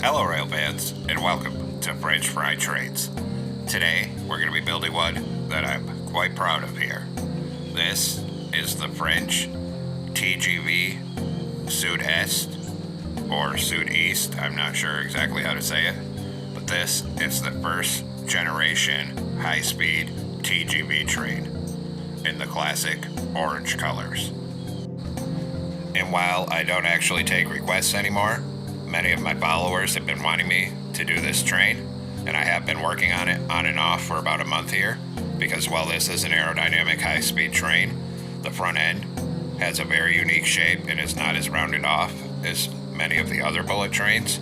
Hello rail fans, and welcome to French Fry Trades. Today, we're going to be building one that I'm quite proud of here. This is the French TGV Sud-Est, or Sud-East, I'm not sure exactly how to say it, but this is the first generation high-speed TGV train in the classic orange colors. And while I don't actually take requests anymore, many of my followers have been wanting me to do this train, and I have been working on it on and off for about a month here, because while this is an aerodynamic high-speed train, the front end has a very unique shape and is not as rounded off as many of the other bullet trains.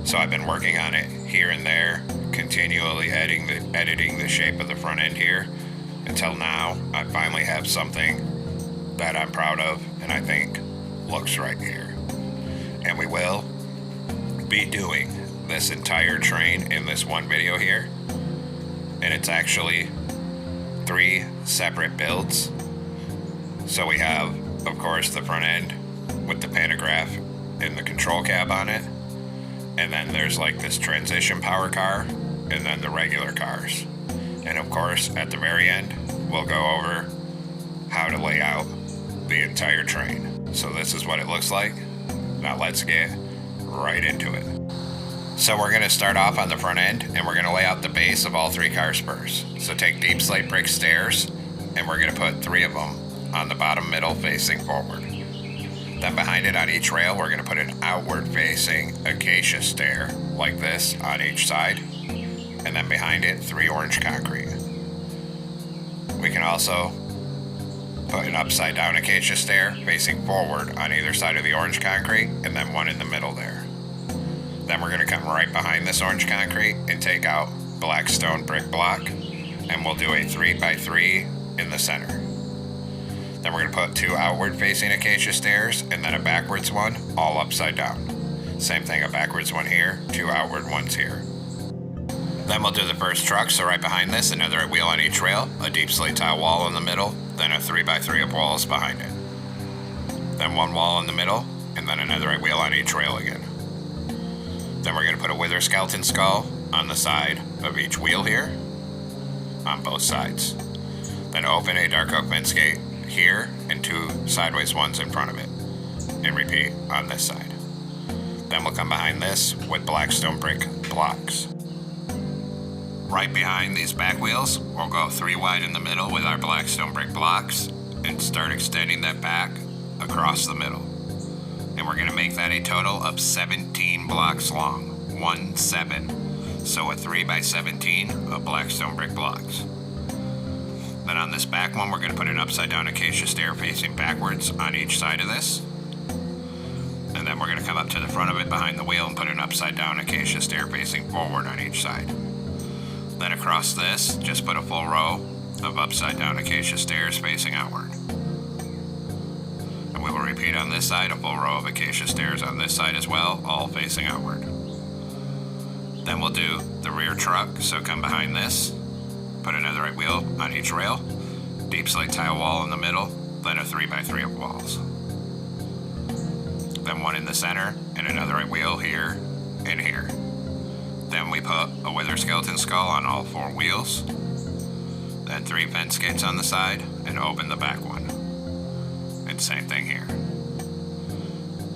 So I've been working on it here and there, continually editing the shape of the front end here, until now I finally have something that I'm proud of and I think looks right here. And we will be doing this entire train in this one video here, and it's actually 3 separate builds. So we have, of course, the front end with the pantograph and the control cab on it, and then there's like this transition power car, and then the regular cars. And of course, at the very end, we'll go over how to lay out the entire train. So this is what it looks like. Now let's get right into it. So we're going to start off on the front end, and we're going to lay out the base of all 3 car spurs. So take deep slate brick stairs, and we're going to put 3 of them on the bottom middle facing forward. Then behind it on each rail, we're going to put an outward facing acacia stair like this on each side, and then behind it 3 orange concrete. We can also put an upside down acacia stair facing forward on either side of the orange concrete, and then 1 in the middle there. Then we're going to come right behind this orange concrete and take out black stone brick block, and we'll do a 3x3 in the center. Then we're going to put 2 outward facing acacia stairs and then a backwards one, all upside down. Same thing, a backwards one here, 2 outward ones here. Then we'll do the first truck, so right behind this, another wheel on each rail, a deep slate tile wall in the middle, then a 3x3 of walls behind it. Then 1 wall in the middle, and then another wheel on each rail again. Then we're going to put a wither skeleton skull on the side of each wheel here, on both sides. Then open a dark oak fence gate here, and 2 sideways ones in front of it, and repeat on this side. Then we'll come behind this with black stone brick blocks. Right behind these back wheels, we'll go 3 wide in the middle with our black stone brick blocks, and start extending that back across the middle. And we're going to make that a total of 17 blocks long, 17. So a 3x17 of black stone brick blocks. Then on this back one, we're going to put an upside down acacia stair facing backwards on each side of this. And then we're going to come up to the front of it behind the wheel and put an upside down acacia stair facing forward on each side. Then across this, just put a full row of upside down acacia stairs facing outward. And we will repeat on this side, a full row of acacia stairs on this side as well, all facing outward. Then we'll do the rear truck, so come behind this, put another right wheel on each rail, deep slate tile wall in the middle, then a 3x3 of walls. Then 1 in the center, and another right wheel here and here. Then we put a wither skeleton skull on all 4 wheels, then 3 fence gates on the side, and open the back one. And same thing here.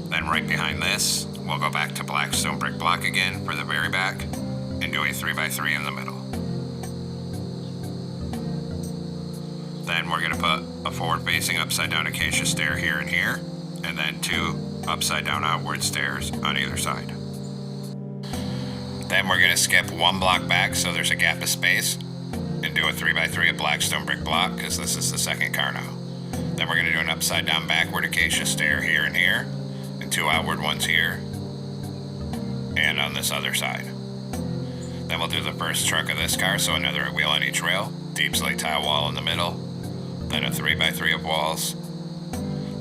Then right behind this, we'll go back to black stone brick block again for the very back, and do a 3x3 in the middle. Then we're going to put a forward facing upside down acacia stair here and here, and then 2 upside down outward stairs on either side. Then we're going to skip 1 block back so there's a gap of space, and do a 3x3 of black stone brick block, because this is the second car now. Then we're going to do an upside down backward acacia stair here and here, and 2 outward ones here, and on this other side. Then we'll do the first truck of this car, so another wheel on each rail, deep slate tile wall in the middle, then a 3x3 of walls,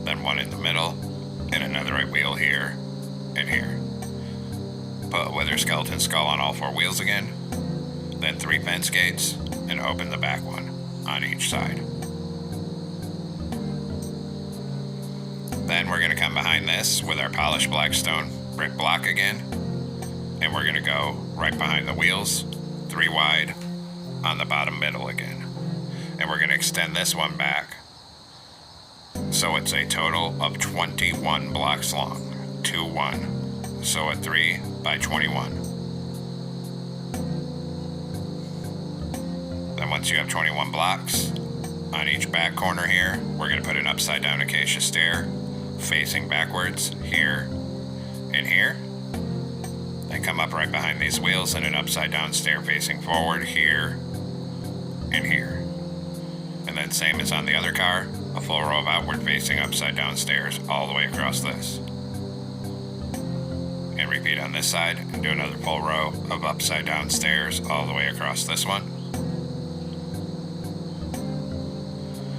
then 1 in the middle, and another right wheel here and here. Put a wither skeleton skull on all 4 wheels again, then 3 fence gates, and open the back one on each side. Then we're going to come behind this with our polished black stone brick block again, and we're gonna go right behind the wheels, 3 wide on the bottom middle again. And we're gonna extend this one back. So it's a total of 21 blocks long, 2, 1. So a 3 by 21. Then once you have 21 blocks, on each back corner here, we're gonna put an upside down acacia stair facing backwards here and here. Then come up right behind these wheels and an upside down stair facing forward here and here. And then same as on the other car, a full row of outward facing upside down stairs all the way across this. And repeat on this side and do another full row of upside down stairs all the way across this one.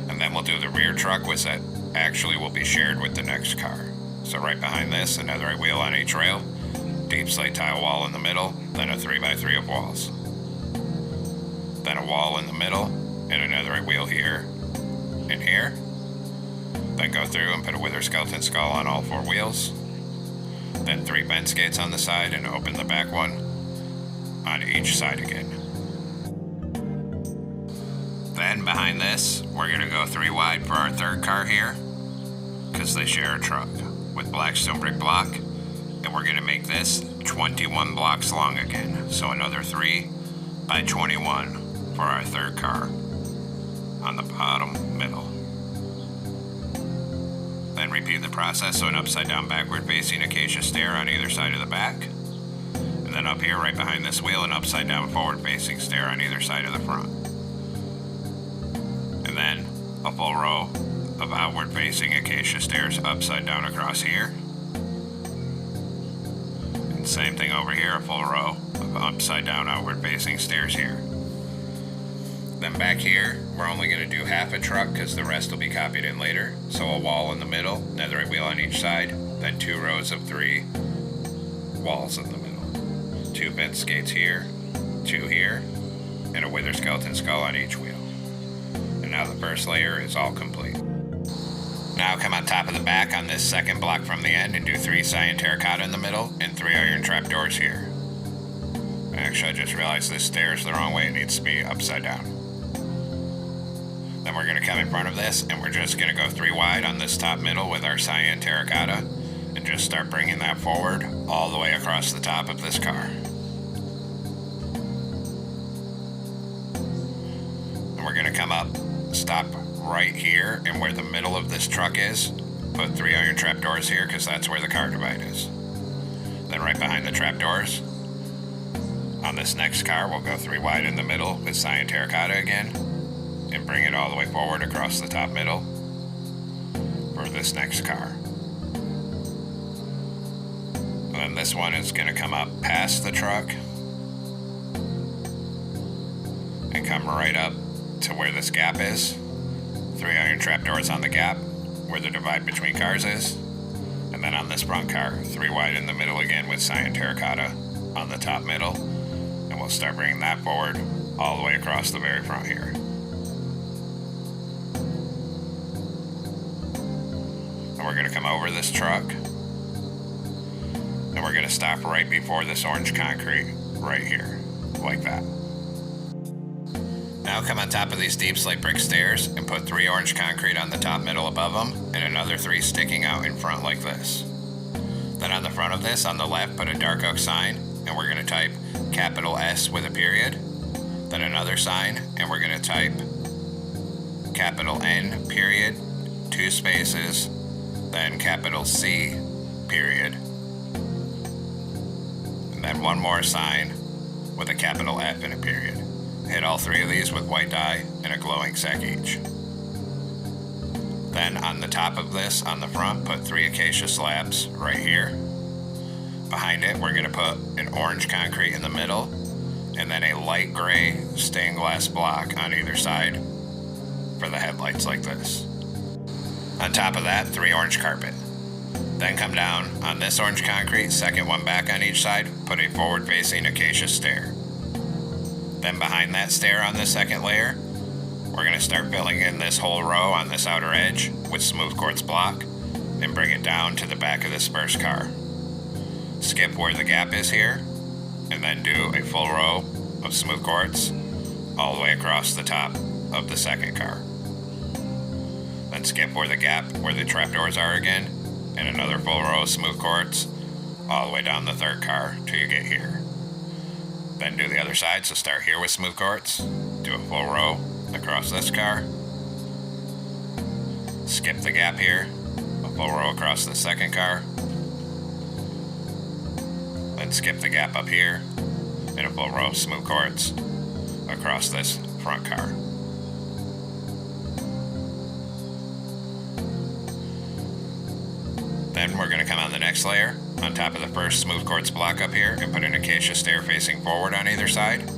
And then we'll do the rear truck, which that actually will be shared with the next car. So right behind this, another right wheel on each rail, deep slate tile wall in the middle, then a 3 by 3 of walls. Then a wall in the middle, and another right wheel here and here. Then go through and put a wither skeleton skull on all 4 wheels. Then 3 bend skates on the side and open the back one on each side again. Then behind this, we're gonna go 3 wide for our third car here, because they share a truck with blackstone brick block, and we're gonna make this 21 blocks long again. So another 3 by 21 for our third car on the bottom middle. Then repeat the process, so an upside down backward facing acacia stair on either side of the back. And then up here right behind this wheel, an upside down forward facing stair on either side of the front. And then a full row of outward facing acacia stairs upside down across here. And same thing over here, a full row of upside down outward facing stairs here. Then back here, we're only going to do half a truck because the rest will be copied in later. So a wall in the middle, another right wheel on each side, then 2 rows of 3 walls in the middle. 2 bent skates here, 2 here, and a wither skeleton skull on each wheel. And now the first layer is all complete. Now come on top of the back on this second block from the end and do 3 cyan terracotta in the middle and 3 iron trapdoors here. Actually, I just realized this stair is the wrong way. It needs to be upside down. Then we're going to come in front of this and we're just going to go 3 wide on this top middle with our cyan terracotta and just start bringing that forward all the way across the top of this car. And we're going to come up, stop right here, and where the middle of this truck is, put 3 iron trapdoors here because that's where the car divide is. Then right behind the trapdoors, on this next car, we'll go 3 wide in the middle with cyan terracotta again, and bring it all the way forward across the top middle for this next car. And then this one is going to come up past the truck and come right up to where this gap is. 3 iron trapdoors on the gap where the divide between cars is. And then on this front car, 3 wide in the middle again with cyan terracotta on the top middle. And we'll start bringing that forward all the way across the very front here. And we're going to come over this truck. And we're going to stop right before this orange concrete right here, like that. Now come on top of these deep slate brick stairs and put 3 orange concrete on the top middle above them and another 3 sticking out in front like this. Then on the front of this, on the left, put a dark oak sign and we're going to type capital S with a period. Then another sign and we're going to type capital N period, 2 spaces, then capital C period. And then one more sign with a capital F and a period. Hit all 3 of these with white dye and a glowing sack each. Then on the top of this, on the front, put 3 acacia slabs right here. Behind it, we're going to put an orange concrete in the middle, and then a light gray stained glass block on either side for the headlights like this. On top of that, 3 orange carpet. Then come down on this orange concrete, second one back on each side, put a forward-facing acacia stair. Then behind that stair on the second layer, we're going to start filling in this whole row on this outer edge with smooth quartz block and bring it down to the back of this first car. Skip where the gap is here and then do a full row of smooth quartz all the way across the top of the second car. Then skip where the trapdoors are again, and another full row of smooth quartz all the way down the third car till you get here. Then do the other side, so start here with smooth quartz, do a full row across this car, skip the gap here, a full row across the second car, then skip the gap up here, and a full row of smooth quartz across this front car. Then we're going to come on the next layer on top of the first smooth quartz block up here and put an acacia stair facing forward on either side.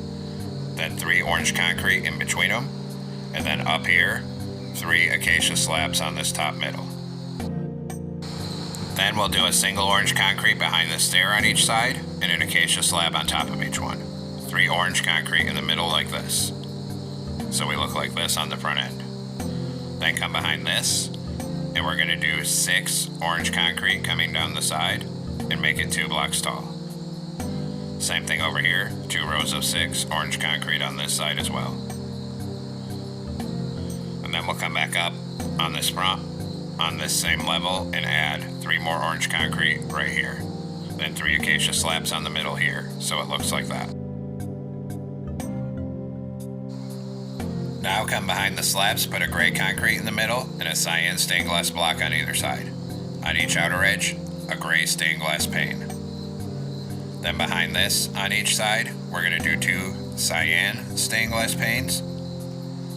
Then 3 orange concrete in between them. And then up here, 3 acacia slabs on this top middle. Then we'll do a single orange concrete behind the stair on each side and an acacia slab on top of each one. 3 orange concrete in the middle like this. So we look like this on the front end. Then come behind this, and we're going to do 6 orange concrete coming down the side and make it 2 blocks tall. Same thing over here, 2 rows of 6 orange concrete on this side as well. And then we'll come back up on this front on this same level and add 3 more orange concrete right here. Then 3 acacia slabs on the middle here, so it looks like that. Now come behind the slabs, put a gray concrete in the middle and a cyan stained glass block on either side. On each outer edge, a gray stained glass pane. Then behind this, on each side, we're going to do 2 cyan stained glass panes,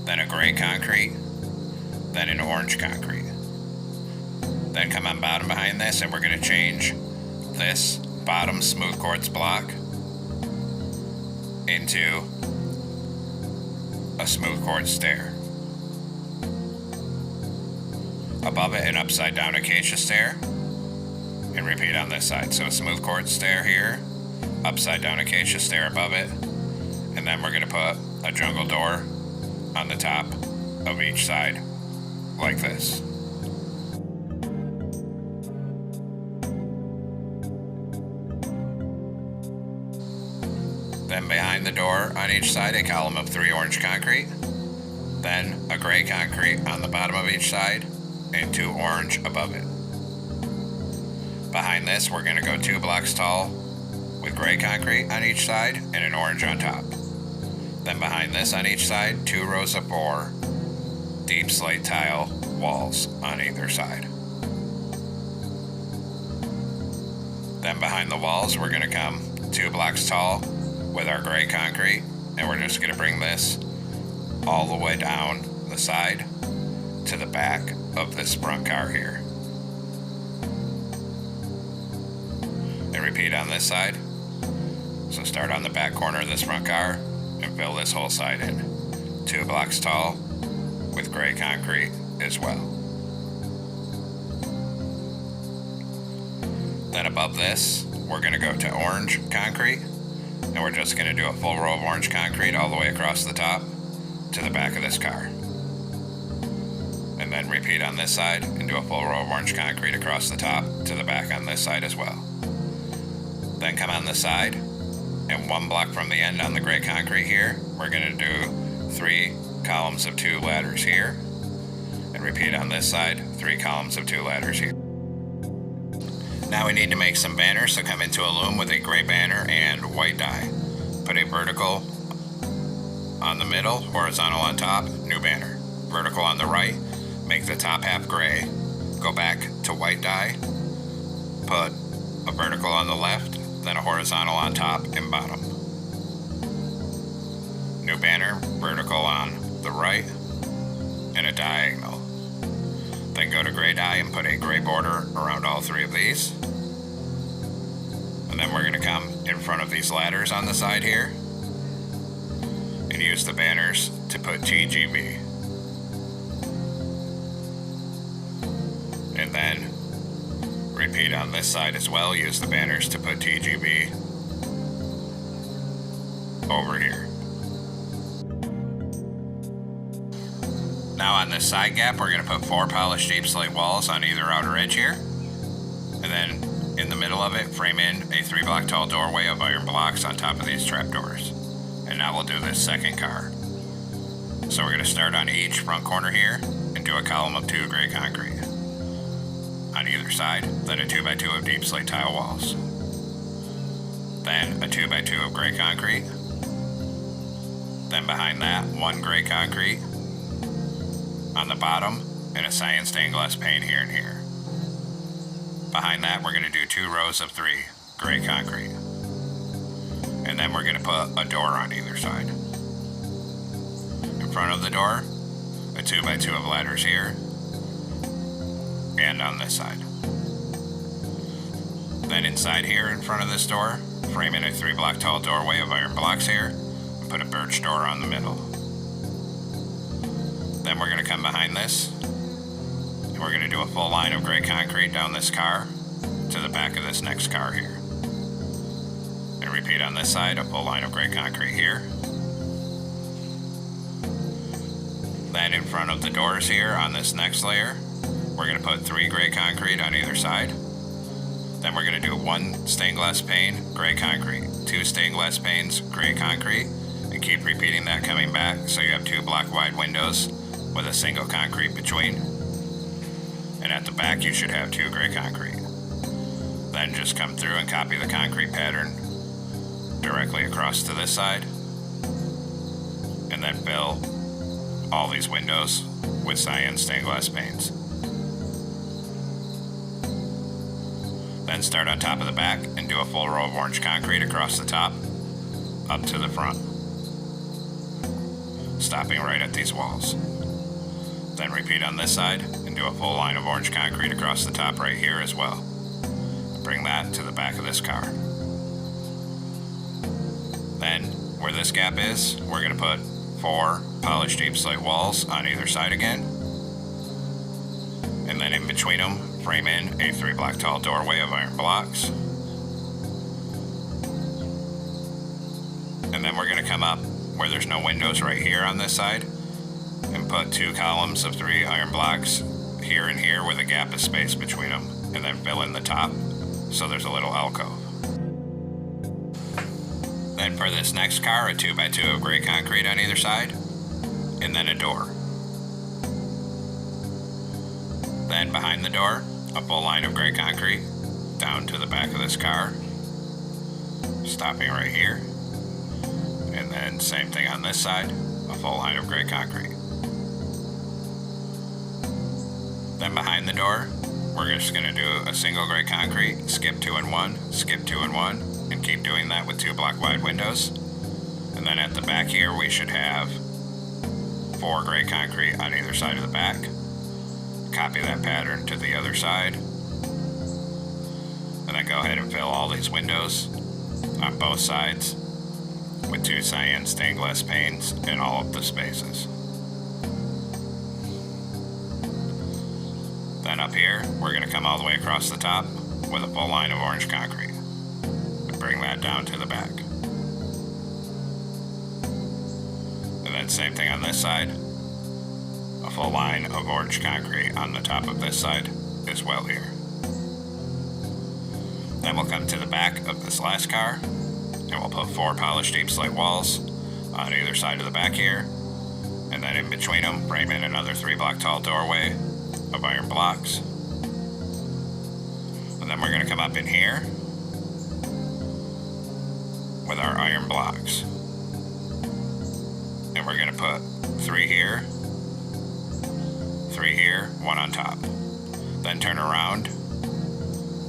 then a gray concrete, then an orange concrete. Then come on bottom behind this, and we're going to change this bottom smooth quartz block into a smooth quartz stair. Above it, an upside down acacia stair, and repeat on this side. So a smooth quartz stair here, upside down acacia stair above it, and then we're going to put a jungle door on the top of each side like this. Then behind the door on each side, a column of 3 orange concrete, then a gray concrete on the bottom of each side, and 2 orange above it. Behind this, we're going to go 2 blocks tall with gray concrete on each side and an orange on top. Then behind this on each side, 2 rows of 4 deep slate tile walls on either side. Then behind the walls, we're going to come 2 blocks tall with our gray concrete, and we're just going to bring this all the way down the side to the back of this front car here. And repeat on this side. So start on the back corner of this front car and fill this whole side in. 2 blocks tall with gray concrete as well. Then above this, we're going to go to orange concrete, and we're just going to do a full row of orange concrete all the way across the top to the back of this car. And then repeat on this side and do a full row of orange concrete across the top to the back on this side as well. Then come on the side, and 1 block from the end on the gray concrete here, we're going to do 3 columns of 2 ladders here. And repeat on this side, 3 columns of 2 ladders here. Now we need to make some banners, so come into a loom with a gray banner and white dye. Put a vertical on the middle, horizontal on top, new banner. Vertical on the right, make the top half gray. Go back to white dye, put a vertical on the left, then a horizontal on top and bottom. New banner, vertical on the right, and a diagonal. Then go to gray dye and put a gray border around all 3 of these. And then we're going to come in front of these ladders on the side here and use the banners to put TGV. And then repeat on this side as well, use the banners to put TGV over here. Now on this side gap, we're going to put 4 polished deep slate walls on either outer edge here. And then in the the middle of it, frame in a 3-block tall doorway of iron blocks on top of these trapdoors. And now we'll do this second car. So we're going to start on each front corner here and do a column of 2 gray concrete on either side, then a 2x2 of deep slate tile walls. Then a 2x2 of gray concrete. Then behind that, 1 gray concrete on the bottom and a cyan stained glass pane here and here. Behind that, we're going to do 2 rows of 3 gray concrete. And then we're going to put a door on either side. In front of the door, a 2x2 of ladders here and on this side. Then inside here in front of this door, frame in a 3-block tall doorway of iron blocks here and put a birch door on the middle. Then we're going to come behind this and we're going to do a full line of gray concrete down this car to the back of this next car here. And repeat on this side, a full line of gray concrete here. Then in front of the doors here on this next layer, we're going to put 3 gray concrete on either side. Then we're going to do 1 stained glass pane, gray concrete, 2 stained glass panes, gray concrete, and keep repeating that coming back so you have 2 block wide windows with a single concrete between. And at the back you should have 2 gray concrete. Then just come through and copy the concrete pattern directly across to this side. And then fill all these windows with cyan stained glass panes. Then start on top of the back and do a full row of orange concrete across the top, up to the front, stopping right at these walls. Then repeat on this side and do a full line of orange concrete across the top right here as well. Bring that to the back of this car. Then, where this gap is, we're going to put 4 polished deep slate walls on either side again. And then in between them, frame in a 3-block tall doorway of iron blocks. And then we're going to come up where there's no windows right here on this side and put 2 columns of 3 iron blocks here and here where the gap is spaced between them, and then fill in the top so there's a little alcove. Then for this next car, a 2x2 of gray concrete on either side, and then a door. Then behind the door, a full line of gray concrete down to the back of this car, stopping right here. And then same thing on this side, a full line of gray concrete. Then behind the door, we're just going to do a single gray concrete, skip 2 and 1, skip 2 and 1, and keep doing that with 2 block wide windows. And then at the back here, we should have 4 gray concrete on either side of the back. Copy that pattern to the other side. And then go ahead and fill all these windows on both sides with 2 cyan stained glass panes in all of the spaces. Then up here, we're going to come all the way across the top with a full line of orange concrete and bring that down to the back. And then same thing on this side, a full line of orange concrete on the top of this side as well here. Then we'll come to the back of this last car and we'll put 4 polished deep slate walls on either side of the back here, and then in between them frame in another 3-block tall doorway of iron blocks. And then we're going to come up in here with our iron blocks, and we're going to put 3 here, 3 here, 1 on top. Then turn around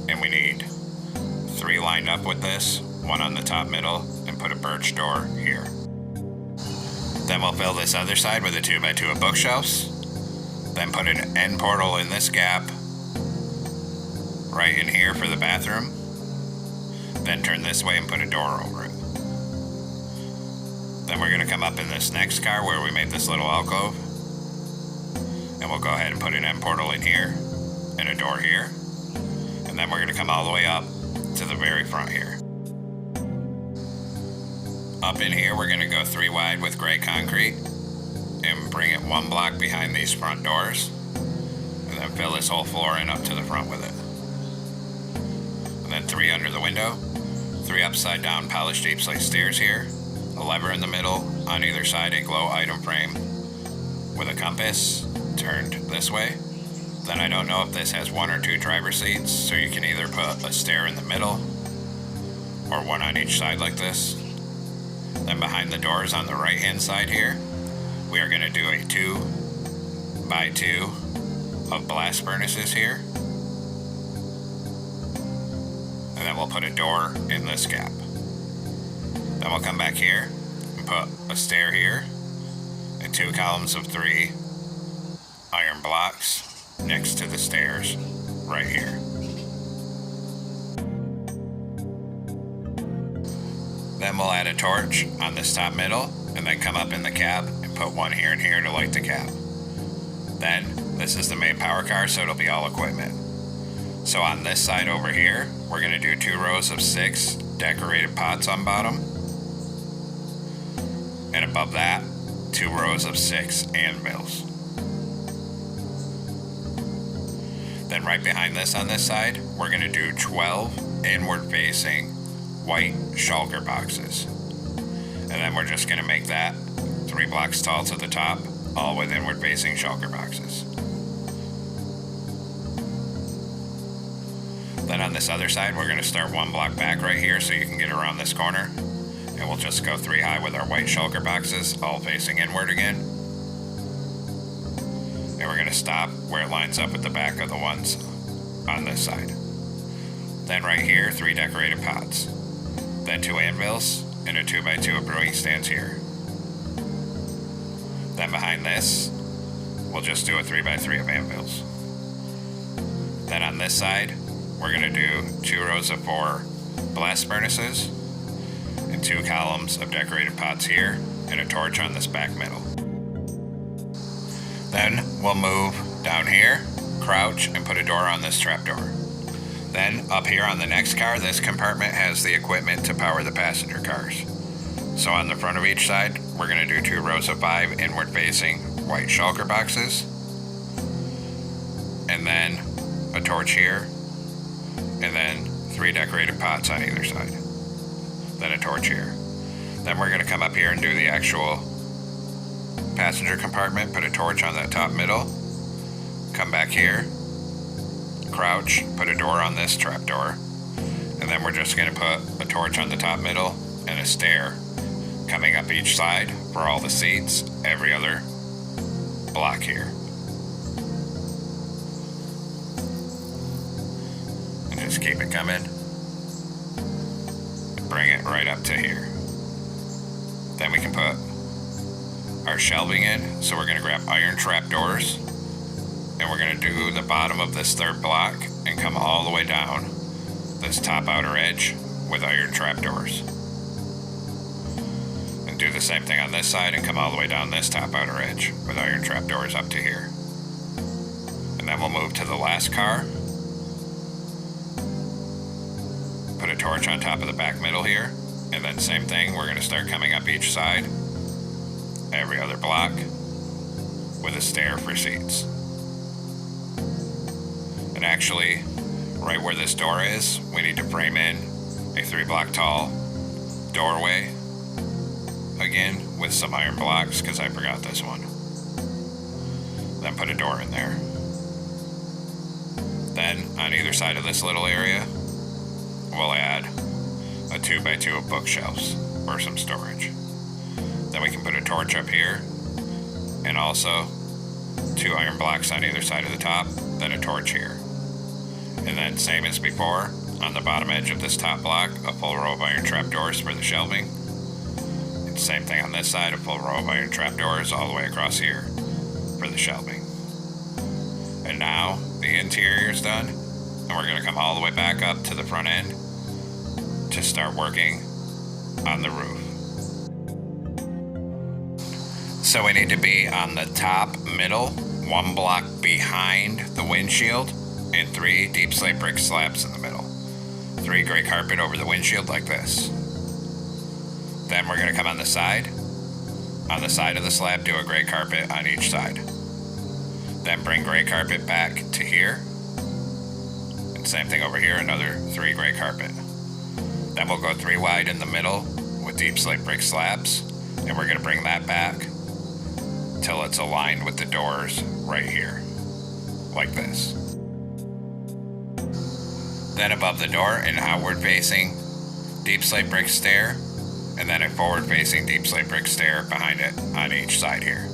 and we need 3 lined up with this, 1 on the top middle, and put a birch door here. Then we'll fill this other side with a 2x2 of bookshelves. Then put an end portal in this gap right in here for the bathroom. Then turn this way and put a door over it. Then we're going to come up in this next car where we made this little alcove, and we'll go ahead and put an end portal in here and a door here. And then we're going to come all the way up to the very front here. Up in here, we're going to go 3 wide with gray concrete and bring it 1 block behind these front doors, and then fill this whole floor in up to the front with it. and then 3 under the window, 3 upside down polished deep slate stairs here, a lever in the middle, on either side a glow item frame with a compass turned this way. Then I don't know if this has 1 or 2 driver seats, so you can either put a stair in the middle or 1 on each side like this. Then behind the doors on the right hand side here, we are going to do a 2x2 of blast furnaces here. And then we'll put a door in this gap. Then we'll come back here and put a stair here and 2 columns of 3 iron blocks next to the stairs right here. Then we'll add a torch on this top middle and then come up in the cab and put 1 here and here to light the cab. Then this is the main power car, so it'll be all equipment. So on this side over here, we're going to do 2 rows of 6 decorated pots on bottom. And above that, 2 rows of 6 anvils. Then right behind this on this side, we're going to do 12 inward facing white shulker boxes. And then we're just going to make that 3 blocks tall to the top, all with inward facing shulker boxes. Then on this other side, we're going to start 1 block back right here so you can get around this corner. And we'll just go 3 high with our white shulker boxes, all facing inward again. And we're going to stop where it lines up with the back of the ones on this side. Then right here, 3 decorated pots. Then 2 anvils and a 2x2 of brewing stands here. Then behind this, we'll just do a 3x3 of anvils. Then on this side, we're going to do 2 rows of 4 blast furnaces and 2 columns of decorated pots here and a torch on this back middle. Then we'll move down here, crouch, and put a door on this trapdoor. Then up here on the next car, this compartment has the equipment to power the passenger cars. So on the front of each side, we're going to do 2 rows of 5 inward facing white shulker boxes. And then a torch here. And then 3 decorated pots on either side. Then a torch here. Then we're going to come up here and do the actual passenger compartment, put a torch on that top middle, come back here, crouch, put a door on this trapdoor, and then we're just going to put a torch on the top middle and a stair coming up each side for all the seats, every other block here. And just keep it coming. Bring it right up to here. Then we can put our shelving in. So we're going to grab iron trapdoors and we're going to do the bottom of this 3rd block and come all the way down this top outer edge with iron trapdoors. And do the same thing on this side and come all the way down this top outer edge with iron trapdoors up to here. And then we'll move to the last car. Put a torch on top of the back middle here, and then same thing, we're going to start coming up each side, every other block, with a stair for seats. And actually, right where this door is, we need to frame in a 3 block tall doorway, again, with some iron blocks, because I forgot this one. Then put a door in there. Then, on either side of this little area, we'll add a 2x2 of bookshelves for some storage. Then we can put a torch up here and also 2 iron blocks on either side of the top, then a torch here. And then same as before, on the bottom edge of this top block, a full row of iron trapdoors for the shelving. And same thing on this side, a full row of iron trapdoors all the way across here for the shelving. And now the interior is done, and we're going to come all the way back up to the front end to start working on the roof. So we need to be on the top middle, 1 block behind the windshield, and 3 deep slate brick slabs in the middle. 3 gray carpet over the windshield like this. Then we're going to come on the side. On the side of the slab, do a gray carpet on each side. Then bring gray carpet back to here. And Same thing over here, another 3 gray carpet. Then we'll go 3 wide in the middle with deep slate brick slabs, and we're going to bring that back till it's aligned with the doors right here, like this. Then above the door, an outward facing deep slate brick stair, and then a forward facing deep slate brick stair behind it on each side here.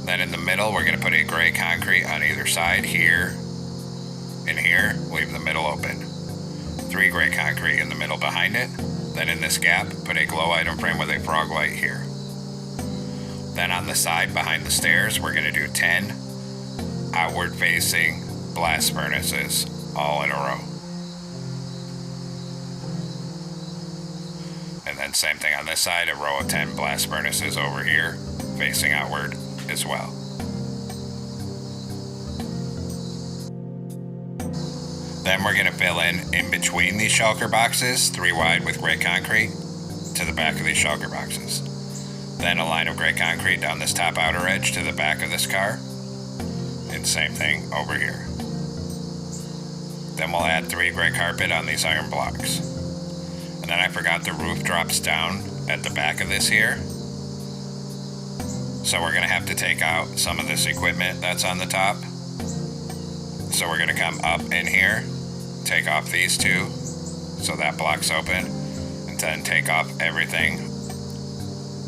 Then in the middle, we're going to put a gray concrete on either side here and here, leave the middle open. 3 gray concrete in the middle behind it. Then in this gap, put a glow item frame with a frog light here. Then on the side behind the stairs, we're going to do 10 outward facing blast furnaces all in a row. And then same thing on this side, a row of 10 blast furnaces over here facing outward as well. Then we're going to fill in between these shulker boxes, 3 wide with gray concrete to the back of these shulker boxes. Then a line of gray concrete down this top outer edge to the back of this car. And same thing over here. Then we'll add 3 gray carpet on these iron blocks. And then I forgot the roof drops down at the back of this here. So we're going to have to take out some of this equipment that's on the top. So we're going to come up in here, take off these 2, so that block's open, and then take off everything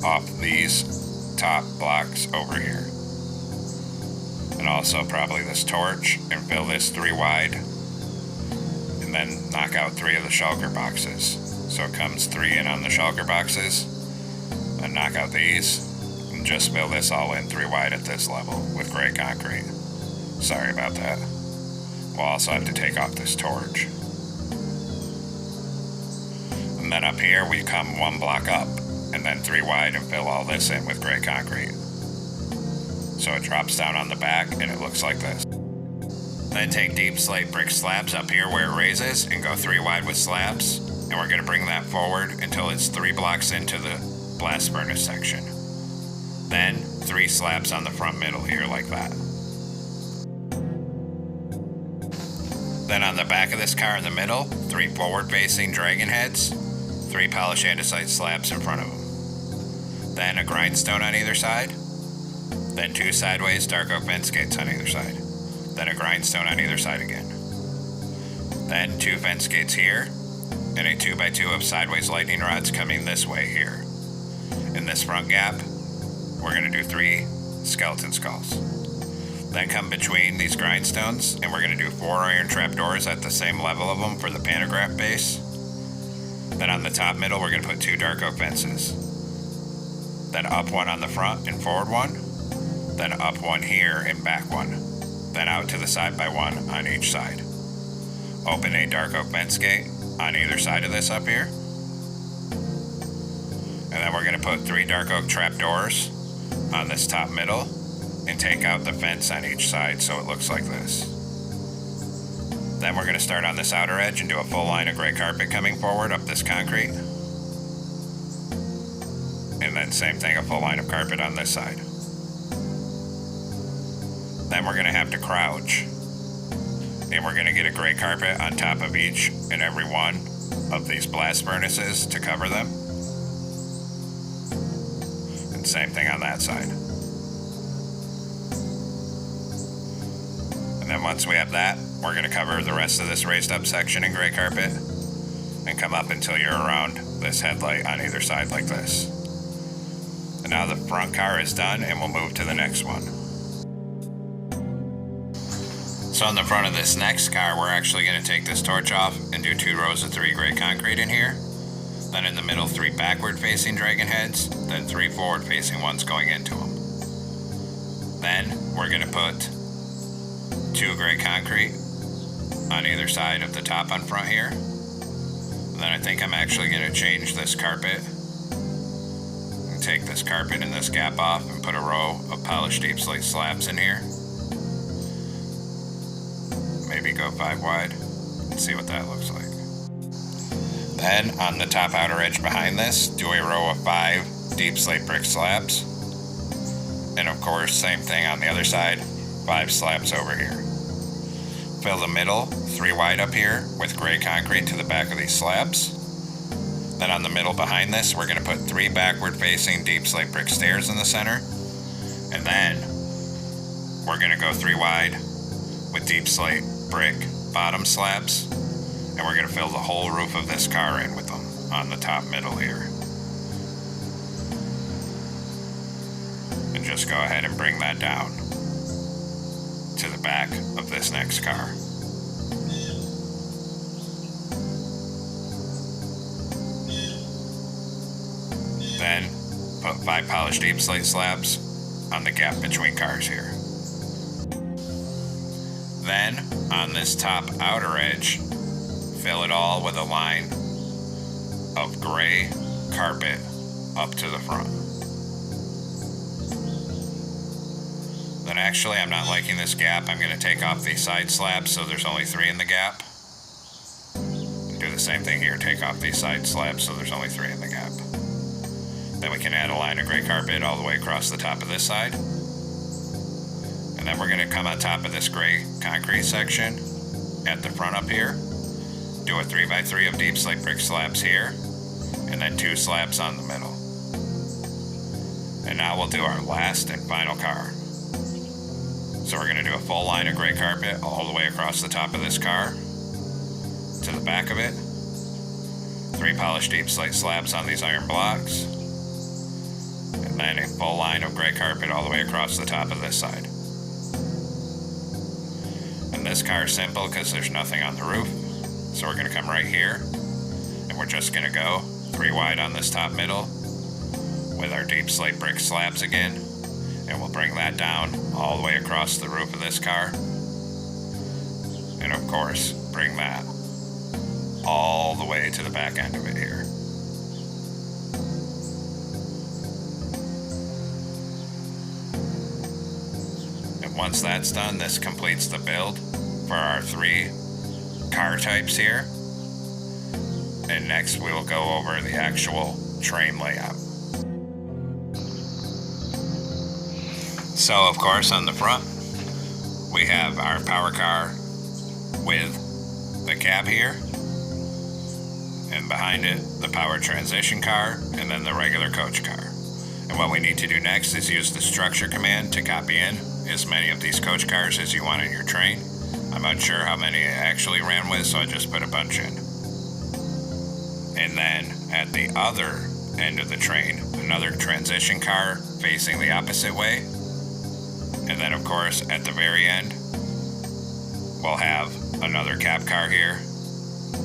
off these top blocks over here. And also probably this torch, and fill this 3 wide, and then knock out 3 of the shulker boxes. So it comes 3 in on the shulker boxes, and knock out these, and just fill this all in 3 wide at this level with gray concrete. Sorry about that. We'll also have to take off this torch. And then up here we come 1 block up, and then 3 wide and fill all this in with gray concrete. So it drops down on the back and it looks like this. Then take deep slate brick slabs up here where it raises and go 3 wide with slabs, and we're going to bring that forward until it's 3 blocks into the blast furnace section. Then 3 slabs on the front middle here like that. Then on the back of this car in the middle, 3 forward-facing dragon heads, 3 polished andesite slabs in front of them. Then a grindstone on either side. Then 2 sideways dark oak fence gates on either side. Then a grindstone on either side again. Then 2 fence gates here, and a 2x2 of sideways lightning rods coming this way here. In this front gap, we're going to do 3 skeleton skulls. Then come between these grindstones, and we're going to do 4 iron trapdoors at the same level of them for the pantograph base. Then on the top middle, we're going to put 2 dark oak fences. Then up 1 on the front and forward 1. Then up 1 here and back 1. Then out to the side by 1 on each side. Open a dark oak fence gate on either side of this up here. And then we're going to put 3 dark oak trapdoors on this top middle, and take out the fence on each side so it looks like this. Then we're going to start on this outer edge and do a full line of gray carpet coming forward up this concrete. And then same thing, a full line of carpet on this side. Then we're going to have to crouch, and we're going to get a gray carpet on top of each and every one of these blast furnaces to cover them. And same thing on that side. And then once we have that, we're going to cover the rest of this raised up section in gray carpet and come up until you're around this headlight on either side like this. And now the front car is done, and we'll move to the next one. So on the front of this next car, we're actually going to take this torch off and do 2 rows of 3 gray concrete in here. Then in the middle, 3 backward facing dragon heads, then 3 forward facing ones going into them. Then we're going to put 2 gray concrete on either side of the top on front here. And then I think I'm actually going to change this carpet and take this carpet in this gap off and put a row of polished deep slate slabs in here. Maybe go 5 wide and see what that looks like. Then on the top outer edge behind this, do a row of 5 deep slate brick slabs. And of course, same thing on the other side, 5 slabs over here. fill the middle 3 wide up here with gray concrete to the back of these slabs. Then on the middle behind this, we're going to put 3 backward facing deep slate brick stairs in the center. And then we're going to go 3 wide with deep slate brick bottom slabs. And we're going to fill the whole roof of this car in with them on the top middle here. And just go ahead and bring that down to the back of this next car. Then put 5 polished deep slate slabs on the gap between cars here. Then on this top outer edge, fill it all with a line of gray carpet up to the front. Then actually, I'm not liking this gap. I'm going to take off these side slabs so there's only 3 in the gap. And do the same thing here, take off these side slabs so there's only 3 in the gap. Then we can add a line of gray carpet all the way across the top of this side. And then we're going to come on top of this gray concrete section at the front up here. Do a 3x3 of deep slate brick slabs here, and then 2 slabs on the middle. And now we'll do our last and final car. So we're going to do a full line of gray carpet all the way across the top of this car to the back of it. 3 polished deep slate slabs on these iron blocks. And then a full line of gray carpet all the way across the top of this side. And this car is simple because there's nothing on the roof. So we're going to come right here, and we're just going to go 3 wide on this top middle with our deep slate brick slabs again, and we'll bring that down all the way across the roof of this car, and of course bring that all the way to the back end of it here. And once that's done, this completes the build for our 3 car types here. And next we will go over the actual train layout. So of course on the front we have our power car with the cab here, and behind it the power transition car, and then the regular coach car. And what we need to do next is use the structure command to copy in as many of these coach cars as you want in your train. I'm not sure how many I actually ran with, so I just put a bunch in. And then at the other end of the train, another transition car facing the opposite way. And then of course at the very end, we'll have another cab car here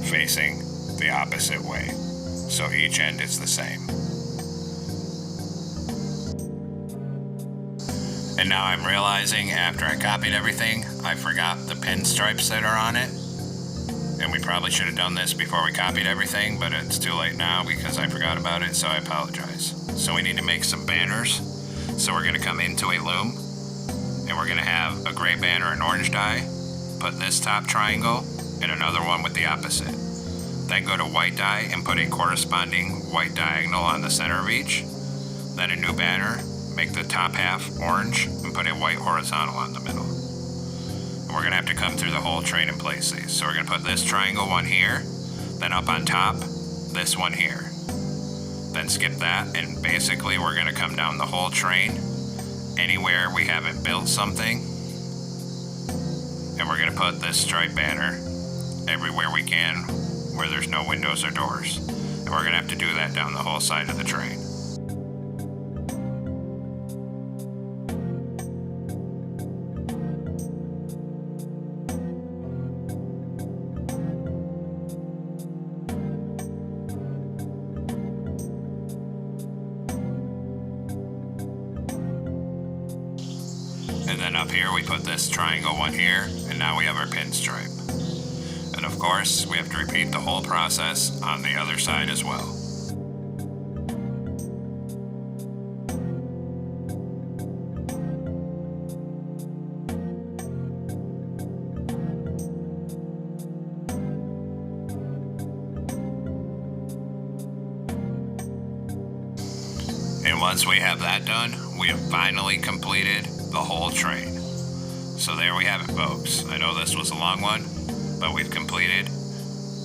facing the opposite way. So each end is the same. And now I'm realizing after I copied everything, I forgot the pinstripes that are on it. And we probably should have done this before we copied everything, but it's too late now because I forgot about it, so I apologize. So we need to make some banners. So we're going to come into a loom, and we're going to have a gray banner and orange dye, put this top triangle, and another one with the opposite. Then go to white dye and put a corresponding white diagonal on the center of each. Then a new banner. Make the top half orange and put a white horizontal on the middle. And we're going to have to come through the whole train and place these. So we're going to put this triangle one here, then up on top, this one here. Then skip that, and basically we're going to come down the whole train anywhere we haven't built something. And we're going to put this stripe banner everywhere we can where there's no windows or doors. And we're going to have to do that down the whole side of the train. And then up here we put this triangle one here, and now we have our pinstripe. And of course, we have to repeat the whole process on the other side as well. And once we have that done, we have finally completed the whole train. So there we have it, folks. I know this was a long one, but we've completed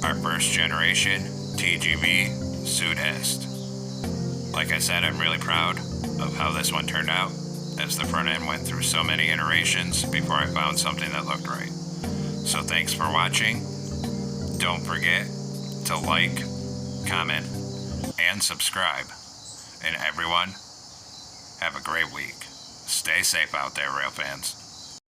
our first generation TGV Sud-Est. Like I said, I'm really proud of how this one turned out, as the front end went through so many iterations before I found something that looked right. So thanks for watching. Don't forget to like, comment, and subscribe. And everyone, have a great week. Stay safe out there, rail fans.